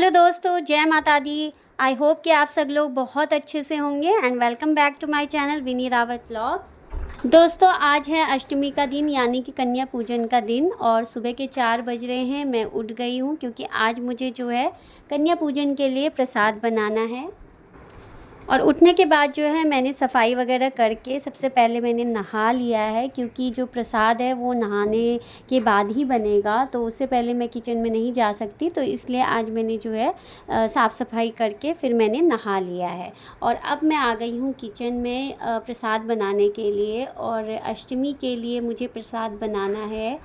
Hello दोस्तों, जय माता दी। आई होप कि आप सब लोग बहुत अच्छे से होंगे and welcome back to my channel Vini Rawat vlogs. दोस्तों, आज है अष्टमी का दिन यानी कि कन्या पूजन का दिन और सुबह के 4 बज रहे हैं। मैं उठ गई हूँ क्योंकि आज मुझे जो है कन्या पूजन के लिए प्रसाद बनाना है। और उठने के बाद जो है मैंने सफाई वगैरह करके सबसे पहले मैंने नहा लिया है, क्योंकि जो प्रसाद है वो नहाने के बाद ही बनेगा, तो उससे पहले मैं किचन में नहीं जा सकती। तो इसलिए आज मैंने जो है साफ़ सफाई करके फिर मैंने नहा लिया है। और अब मैं आ गई हूँ किचन में प्रसाद बनाने के लिए। और अष्टमी के लिए मुझे प्रसाद बनाना है।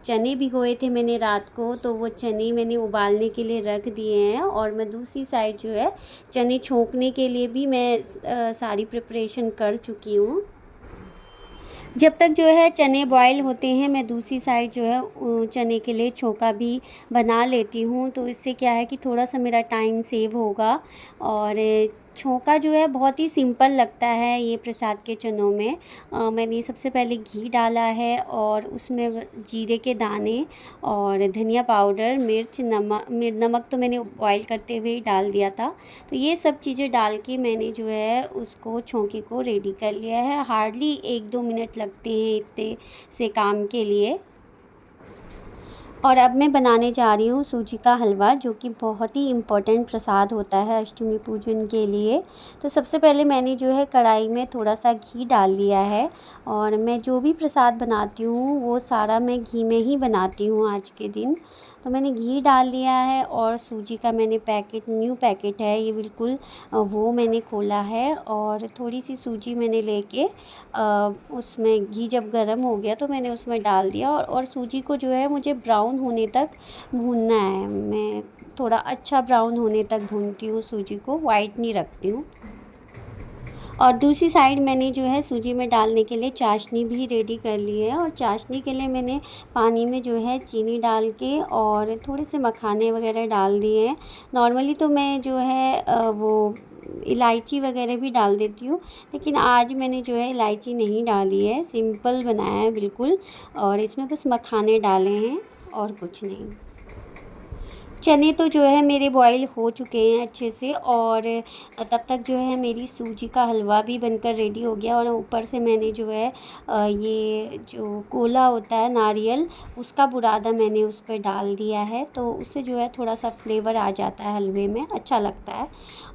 चने भिगोए थे मैंने रात को, तो वो चने मैंने उबालने के लिए रख दिए हैं। और मैं दूसरी साइड जो है चने छोंकने के लिए भी मैं सारी प्रिपरेशन कर चुकी हूँ। जब तक जो है चने बॉयल होते हैं, मैं दूसरी साइड जो है चने के लिए छोंका भी बना लेती हूँ। तो इससे क्या है कि थोड़ा सा मेरा टाइम सेव होगा। और छोंका जो है बहुत ही सिंपल लगता है ये प्रसाद के चनों में। मैंने सबसे पहले घी डाला है और उसमें जीरे के दाने और धनिया पाउडर, मिर्च, नमक तो मैंने बॉईल करते हुए ही डाल दिया था। तो ये सब चीज़ें डाल के मैंने जो है उसको छोंके को रेडी कर लिया है। हार्डली 1-2 मिनट लगते हैं इतने से काम के लिए। और अब मैं बनाने जा रही हूँ सूजी का हलवा, जो कि बहुत ही इम्पोर्टेंट प्रसाद होता है अष्टमी पूजन के लिए। तो सबसे पहले मैंने जो है कढ़ाई में थोड़ा सा घी डाल लिया है। और मैं जो भी प्रसाद बनाती हूँ वो सारा मैं घी में ही बनाती हूँ आज के दिन। तो मैंने घी डाल लिया है और सूजी का मैंने पैकेट, न्यू पैकेट है ये बिल्कुल, वो मैंने खोला है। और थोड़ी सी सूजी मैंने लेके उसमें घी जब गर्म हो गया तो मैंने उसमें डाल दिया। और सूजी को जो है मुझे ब्राउन होने तक भूनना है। मैं थोड़ा अच्छा ब्राउन होने तक भूनती हूँ सूजी को, वाइट नहीं रखती हूँ। और दूसरी साइड मैंने जो है सूजी में डालने के लिए चाशनी भी रेडी कर ली है। और चाशनी के लिए मैंने पानी में जो है चीनी डाल के और थोड़े से मखाने वगैरह डाल दिए हैं। नॉर्मली तो मैं जो है वो इलायची वगैरह भी डाल देती हूँ, लेकिन आज मैंने जो है इलायची नहीं डाली है, सिंपल बनाया है बिल्कुल। और इसमें बस मखाने डाले हैं और कुछ नहीं। चने तो जो है मेरे बॉईल हो चुके हैं अच्छे से। और तब तक जो है मेरी सूजी का हलवा भी बनकर रेडी हो गया। और ऊपर से मैंने जो है ये जो कोला होता है नारियल, उसका बुरादा मैंने उस पर डाल दिया है। तो उससे जो है थोड़ा सा फ्लेवर आ जाता है हलवे में, अच्छा लगता है।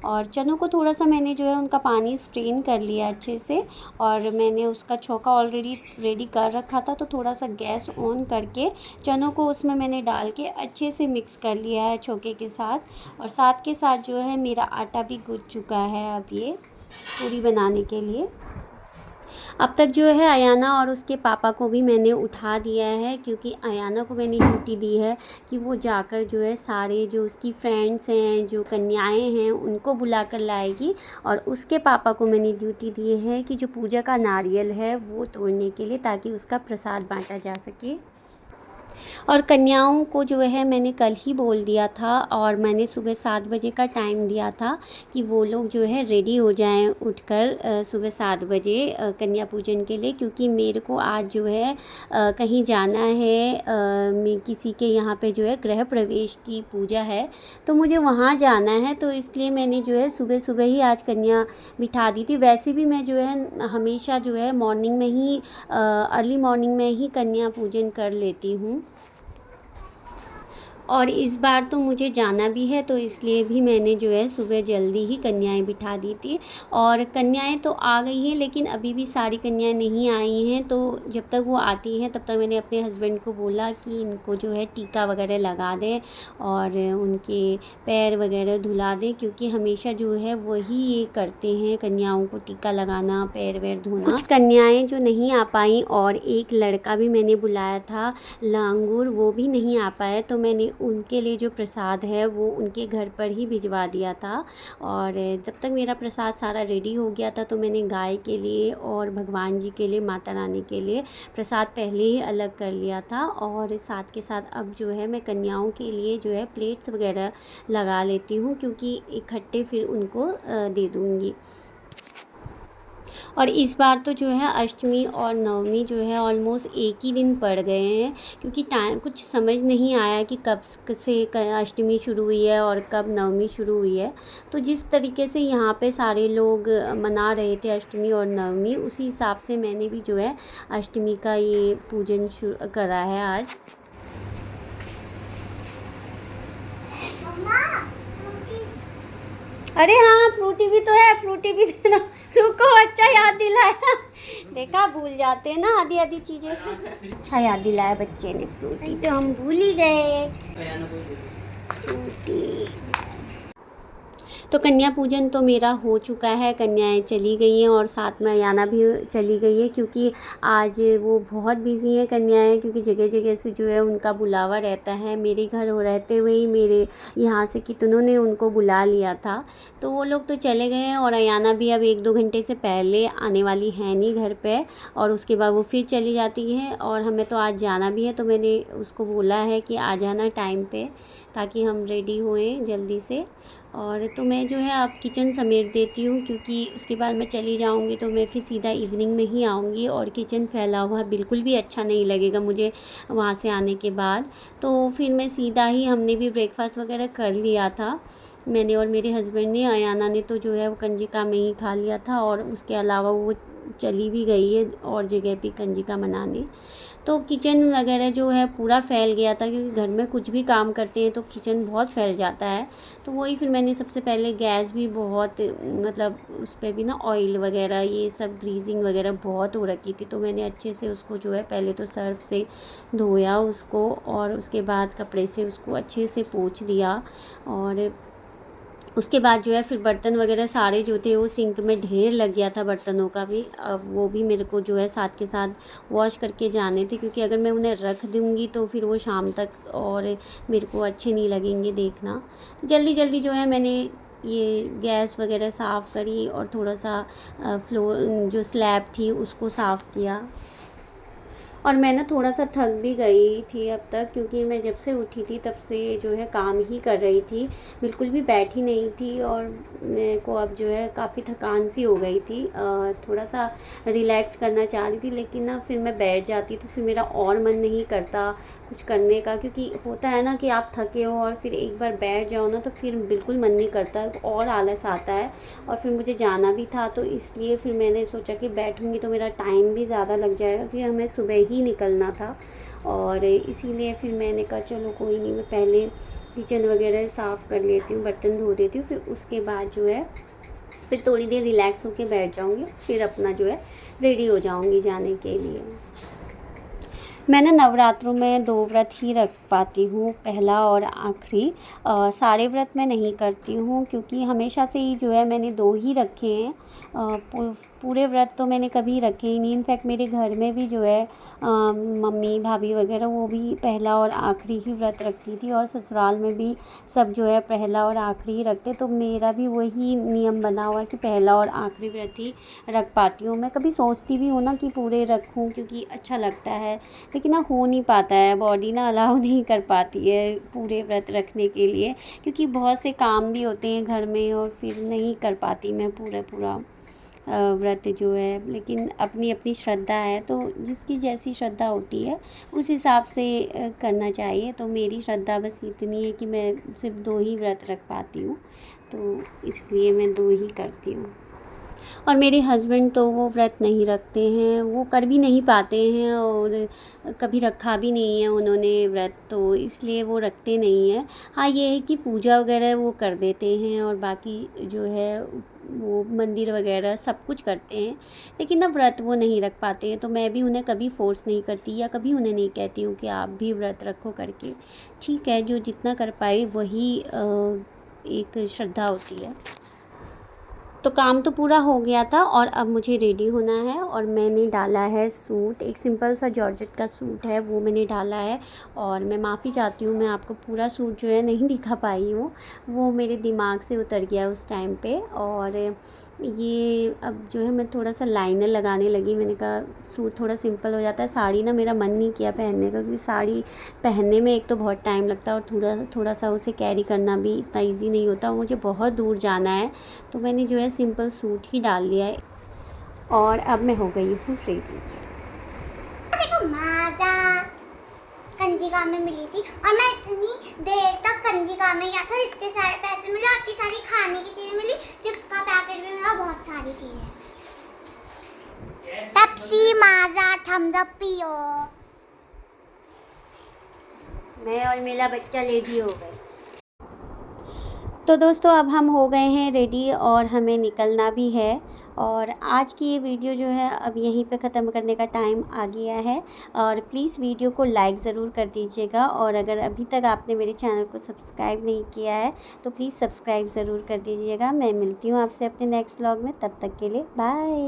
और चनों को थोड़ा सा मैंने जो है उनका पानी स्ट्रेन कर लिया अच्छे से। और मैंने उसका छौंका ऑलरेडी रेडी कर रखा था, तो थोड़ा सा गैस ऑन करके चनों को उसमें मैंने डाल के अच्छे से मिक्स कर लिया है छौंके के साथ। और साथ के साथ जो है मेरा आटा भी गूँथ चुका है अब ये पूरी बनाने के लिए। अब तक जो है अयाना और उसके पापा को भी मैंने उठा दिया है, क्योंकि अयाना को मैंने ड्यूटी दी है कि वो जाकर जो है सारे जो उसकी फ्रेंड्स हैं, जो कन्याएं हैं, उनको बुला कर लाएगी। और उसके पापा को मैंने ड्यूटी दी है कि जो पूजा का नारियल है वो तोड़ने के लिए, ताकि उसका प्रसाद बांटा जा सके। और कन्याओं को जो है मैंने कल ही बोल दिया था, और मैंने सुबह 7 बजे का टाइम दिया था कि वो लोग जो है रेडी हो जाएं उठकर सुबह 7 बजे कन्या पूजन के लिए। क्योंकि मेरे को आज जो है कहीं जाना है, मैं किसी के यहाँ पे जो है गृह प्रवेश की पूजा है, तो मुझे वहाँ जाना है। तो इसलिए मैंने जो है सुबह सुबह ही आज कन्या बिठा दी थी। वैसे भी मैं जो है हमेशा जो है मॉर्निंग में ही, अर्ली मॉर्निंग में ही कन्या पूजन कर लेती हूँ। और इस बार तो मुझे जाना भी है, तो इसलिए भी मैंने जो है सुबह जल्दी ही कन्याएं बिठा दी थी। और कन्याएं तो आ गई हैं, लेकिन अभी भी सारी कन्याएं नहीं आई हैं। तो जब तक वो आती हैं तब तक मैंने अपने हस्बैंड को बोला कि इनको जो है टीका वगैरह लगा दें और उनके पैर वगैरह धुला दें, क्योंकि हमेशा जो है वही ये करते हैं, कन्याओं को टीका लगाना, पैर वैर धोना। कुछ कन्याएँ जो नहीं आ पाई और एक लड़का भी मैंने बुलाया था लांगूर, वो भी नहीं आ पाए, तो मैंने उनके लिए जो प्रसाद है वो उनके घर पर ही भिजवा दिया था। और जब तक मेरा प्रसाद सारा रेडी हो गया था, तो मैंने गाय के लिए और भगवान जी के लिए, माता रानी के लिए प्रसाद पहले ही अलग कर लिया था। और साथ के साथ अब जो है मैं कन्याओं के लिए जो है प्लेट्स वगैरह लगा लेती हूँ, क्योंकि इकट्ठे फिर उनको दे दूँगी। और इस बार तो जो है अष्टमी और नवमी जो है ऑलमोस्ट एक ही दिन पड़ गए हैं, क्योंकि टाइम कुछ समझ नहीं आया कि कब से अष्टमी शुरू हुई है और कब नवमी शुरू हुई है। तो जिस तरीके से यहाँ पे सारे लोग मना रहे थे अष्टमी और नवमी, उसी हिसाब से मैंने भी जो है अष्टमी का ये पूजन शुरू करा है आज। अरे हाँ, फ्रूटी भी तो है, फ्रूटी भी देना। रुको, अच्छा याद दिलाया। देखा, भूल जाते हैं ना आधी आधी चीज़ें। अच्छा याद दिलाया बच्चे ने, फ्रूटी तो हम भूल ही गए। फ्रूटी तो कन्या पूजन तो मेरा हो चुका है, कन्याएं चली गई हैं और साथ में अयाना भी चली गई है, क्योंकि आज वो बहुत बिज़ी हैं कन्याएं, क्योंकि जगह जगह से जो है उनका बुलावा रहता है। मेरे घर हो रहते हुए ही मेरे यहाँ से कितनों ने उनको बुला लिया था, तो वो लोग तो चले गए हैं। और अयाना भी अब 1-2 घंटे से पहले आने वाली है नहीं घर पर, और उसके बाद वो फिर चली जाती है। और हमें तो आज जाना भी है, तो मैंने उसको बोला है कि आ जाना टाइम पे, ताकि हम रेडी होएं जल्दी से। और तो मैं जो है अब किचन समेट देती हूँ, क्योंकि उसके बाद मैं चली जाऊँगी तो मैं फिर सीधा इवनिंग में ही आऊँगी, और किचन फैला हुआ बिल्कुल भी अच्छा नहीं लगेगा मुझे वहाँ से आने के बाद। तो फिर मैं सीधा ही, हमने भी ब्रेकफास्ट वगैरह कर लिया था, मैंने और मेरे हस्बैंड ने। अयाना ने तो जो है वो कंजिका में ही खा लिया था, और उसके अलावा वो चली भी गई है और जगह पे कंजिका मनाने। तो किचन वगैरह जो है पूरा फैल गया था, क्योंकि घर में कुछ भी काम करते हैं तो किचन बहुत फैल जाता है। तो वही फिर मैंने सबसे पहले गैस भी बहुत, मतलब उस पर भी ना ऑयल वगैरह ये सब ग्रीजिंग वगैरह बहुत हो रखी थी, तो मैंने अच्छे से उसको जो है पहले तो सर्फ से धोया उसको, और उसके बाद कपड़े से उसको अच्छे से पोंछ दिया। और उसके बाद जो है फिर बर्तन वगैरह सारे जो थे वो सिंक में ढेर लग गया था बर्तनों का भी। अब वो भी मेरे को जो है साथ के साथ वॉश करके जाने थे, क्योंकि अगर मैं उन्हें रख दूँगी तो फिर वो शाम तक और मेरे को अच्छे नहीं लगेंगे देखना। जल्दी जल्दी जो है मैंने ये गैस वगैरह साफ़ करी, और थोड़ा सा फ्लोर जो स्लैब थी उसको साफ़ किया। और मैं ना थोड़ा सा थक भी गई थी अब तक, क्योंकि मैं जब से उठी थी तब से जो है काम ही कर रही थी, बिल्कुल भी बैठी नहीं थी। और मेरे को अब जो है काफ़ी थकान सी हो गई थी, थोड़ा सा रिलैक्स करना चाह रही थी, लेकिन ना फिर मैं बैठ जाती तो फिर मेरा और मन नहीं करता कुछ करने का, क्योंकि होता है ना कि आप थके हो और फिर एक बार बैठ जाओ ना तो फिर बिल्कुल मन नहीं करता, और आलस आता है। और फिर मुझे जाना भी था, तो इसलिए फिर मैंने सोचा कि बैठूँगी तो मेरा टाइम भी ज़्यादा लग जाएगा, क्योंकि हमें सुबह ही निकलना था। और इसीलिए फिर मैंने कहा चलो कोई नहीं, मैं पहले किचन वगैरह साफ़ कर लेती हूँ, बर्तन धो देती हूँ, फिर उसके बाद जो है फिर थोड़ी देर रिलैक्स होके बैठ जाऊँगी, फिर अपना जो है रेडी हो जाऊँगी जाने के लिए। मैं ना नवरात्रों में 2 व्रत ही रख पाती हूँ, पहला और आखिरी। सारे व्रत मैं नहीं करती हूँ, क्योंकि हमेशा से ही जो है मैंने 2 ही रखे हैं। पूरे व्रत तो मैंने कभी रखे ही नहीं। इनफैक्ट मेरे घर में भी जो है मम्मी भाभी वगैरह वो भी पहला और आखिरी ही व्रत रखती थी, और ससुराल में भी सब जो है पहला और आखिरी ही रखते। तो मेरा भी वही नियम बना हुआ है कि पहला और आखिरी व्रत ही रख पाती हूँ। मैं कभी सोचती भी हूँ ना कि पूरे रखूँ, क्योंकि अच्छा लगता है, लेकिन ना हो नहीं पाता है, बॉडी ना अलाउ नहीं कर पाती है पूरे व्रत रखने के लिए, क्योंकि बहुत से काम भी होते हैं घर में, और फिर नहीं कर पाती मैं पूरा व्रत जो है। लेकिन अपनी अपनी श्रद्धा है, तो जिसकी जैसी श्रद्धा होती है उस हिसाब से करना चाहिए। तो मेरी श्रद्धा बस इतनी है कि मैं सिर्फ 2 ही व्रत रख पाती हूँ, तो इसलिए मैं 2 ही करती हूँ। और मेरे हस्बैंड तो वो व्रत नहीं रखते हैं, वो कर भी नहीं पाते हैं, और कभी रखा भी नहीं है उन्होंने व्रत, तो इसलिए वो रखते नहीं हैं। हाँ, ये है कि पूजा वगैरह वो कर देते हैं, और बाकी जो है वो मंदिर वगैरह सब कुछ करते हैं, लेकिन ना व्रत वो नहीं रख पाते हैं। तो मैं भी उन्हें कभी फ़ोर्स नहीं करती, या कभी उन्हें नहीं कहती हूँ कि आप भी व्रत रखो करके। ठीक है, जो जितना कर पाए वही एक श्रद्धा होती है। तो काम तो पूरा हो गया था, और अब मुझे रेडी होना है। और मैंने डाला है सूट, एक सिंपल सा जॉर्जेट का सूट है, वो मैंने डाला है। और मैं माफ़ी चाहती हूँ, मैं आपको पूरा सूट जो है नहीं दिखा पाई हूँ, वो मेरे दिमाग से उतर गया उस टाइम पे। और ये अब जो है मैं थोड़ा सा लाइनर लगाने लगी, मैंने कहा सूट थोड़ा सिंपल हो जाता है। साड़ी ना मेरा मन नहीं किया पहनने का, क्योंकि साड़ी पहनने में एक तो बहुत टाइम लगता है, और थोड़ा सा उसे कैरी करना भी इतना ईजी नहीं होता, मुझे बहुत दूर जाना है, तो मैंने जो है सिंपल सूट ही डाल लिया है। और अब मैं हो गई हूँ रेडी। देखो माता कंजिका में मिली थी और मैं इतनी देर तक कंजिका में गया था, इतने सारे पैसे मिले और इतनी सारी खाने की चीजें मिली, चिप्स का पैकेट भी मिला, बहुत सारी चीजें। पेप्सी, माजा, थम्स अप पियो। मैं और मेरा बच्चा लेडी हो गए। तो दोस्तों अब हम हो गए हैं रेडी और हमें निकलना भी है। और आज की ये वीडियो जो है अब यहीं पे ख़त्म करने का टाइम आ गया है। और प्लीज़ वीडियो को लाइक ज़रूर कर दीजिएगा, और अगर अभी तक आपने मेरे चैनल को सब्सक्राइब नहीं किया है तो प्लीज़ सब्सक्राइब ज़रूर कर दीजिएगा। मैं मिलती हूँ आपसे अपने नेक्स्ट व्लॉग में, तब तक के लिए बाय।